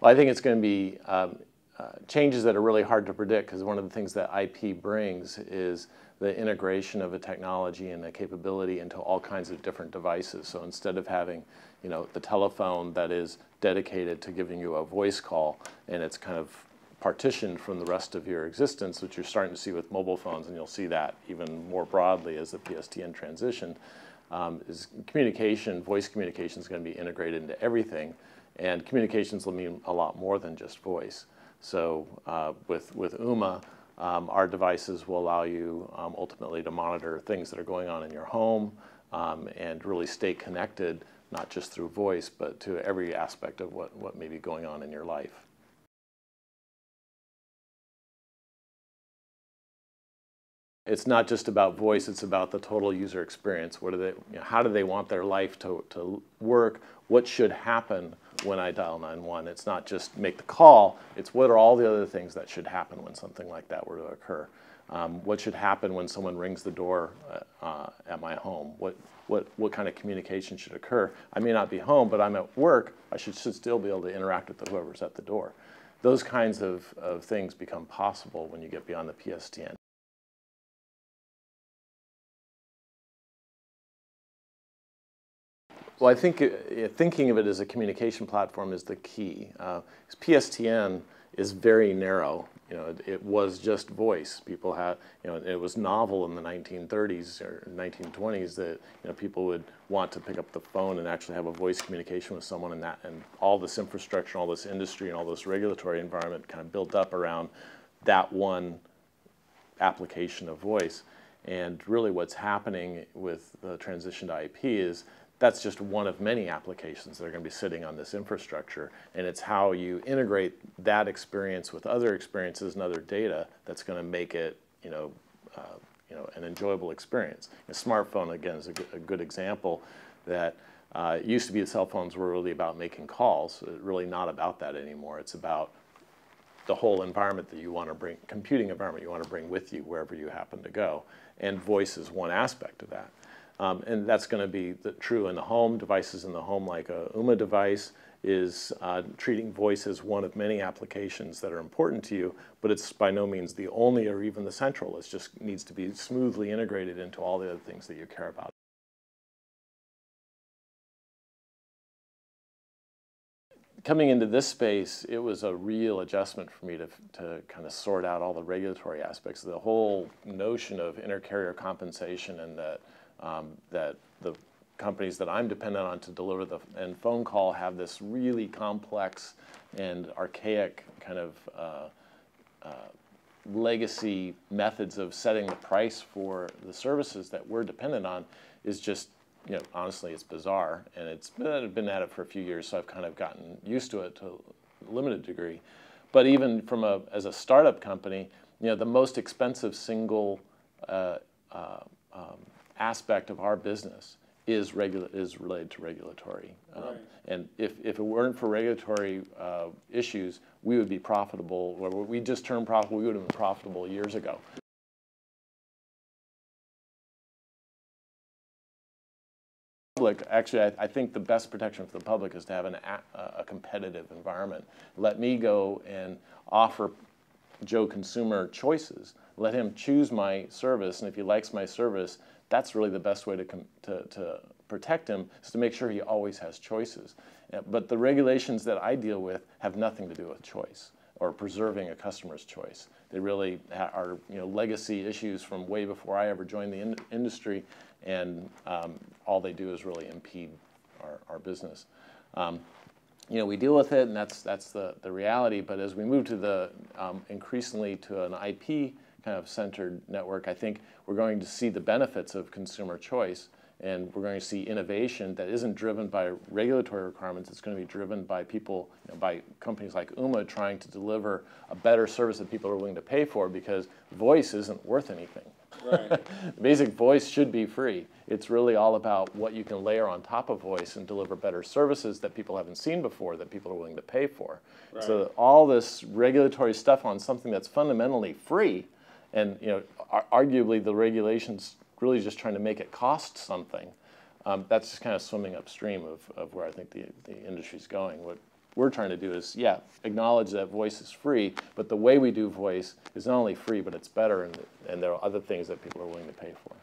Well, I think it's going to be changes that are really hard to predict, because one of the things that IP brings is the integration of a technology and a capability into all kinds of different devices. So instead of having, the telephone that is dedicated to giving you a voice call and it's kind of partitioned from the rest of your existence, which you're starting to see with mobile phones, and you'll see that even more broadly as the PSTN transition, is communication, voice communication is going to be integrated into everything, and communications will mean a lot more than just voice. So with OOMA, our devices will allow you ultimately to monitor things that are going on in your home and really stay connected, not just through voice, but to every aspect of what may be going on in your life. It's not just about voice, it's about the total user experience. What do they, how do they want their life to work? What should happen when I dial 911? It's not just make the call, it's what are all the other things that should happen when something like that were to occur. What should happen when someone rings the door at my home? What kind of communication should occur? I may not be home, but I'm at work. I should still be able to interact with whoever's at the door. Those kinds of things become possible when you get beyond the PSTN. Well, I think thinking of it as a communication platform is the key. PSTN is very narrow. It was just voice. People had, it was novel in the 1930s or 1920s that people would want to pick up the phone and actually have a voice communication with someone, and all this infrastructure, all this industry, and all this regulatory environment kind of built up around that one application of voice. And really, what's happening with the transition to IP is that's just one of many applications that are going to be sitting on this infrastructure, and it's how you integrate that experience with other experiences and other data that's going to make it, an enjoyable experience. A smartphone, again, is a good example that it used to be that cell phones were really about making calls. It's really not about that anymore. It's about the whole environment that you want to bring, computing environment you want to bring with you wherever you happen to go, and voice is one aspect of that. And that's going to be true in the home. Devices in the home, like a OOMA device, is treating voice as one of many applications that are important to you, but it's by no means the only or even the central. It just needs to be smoothly integrated into all the other things that you care about. Coming into this space, it was a real adjustment for me to kind of sort out all the regulatory aspects. The whole notion of inter-carrier compensation, and that the companies that I'm dependent on to deliver the end phone call have this really complex and archaic kind of legacy methods of setting the price for the services that we're dependent on, is just, honestly, it's bizarre. And I've been at it for a few years, so I've kind of gotten used to it to a limited degree. But even as a startup company, the most expensive single aspect of our business is related to regulatory. Right. And if it weren't for regulatory issues, we would be profitable, or we just turned profitable, we would have been profitable years ago. Actually, I think the best protection for the public is to have a competitive environment. Let me go and offer Joe consumer choices. Let him choose my service, and if he likes my service, that's really the best way to protect him, is to make sure he always has choices. But the regulations that I deal with have nothing to do with choice or preserving a customer's choice. They really are legacy issues from way before I ever joined the industry, and all they do is really impede our business. We deal with it, and that's the reality. But as we move to increasingly to an IP kind of centered network, I think we're going to see the benefits of consumer choice, and we're going to see innovation that isn't driven by regulatory requirements. It's going to be driven by people, by companies like OOMA, trying to deliver a better service that people are willing to pay for, because voice isn't worth anything. Right. Basic voice should be free. It's really all about what you can layer on top of voice and deliver better services that people haven't seen before, that people are willing to pay for. Right. So all this regulatory stuff on something that's fundamentally free, and arguably the regulations really just trying to make it cost something, that's just kind of swimming upstream of where I think the industry's going. we're trying to do is, yeah, acknowledge that voice is free, but the way we do voice is not only free, but it's better, and there are other things that people are willing to pay for.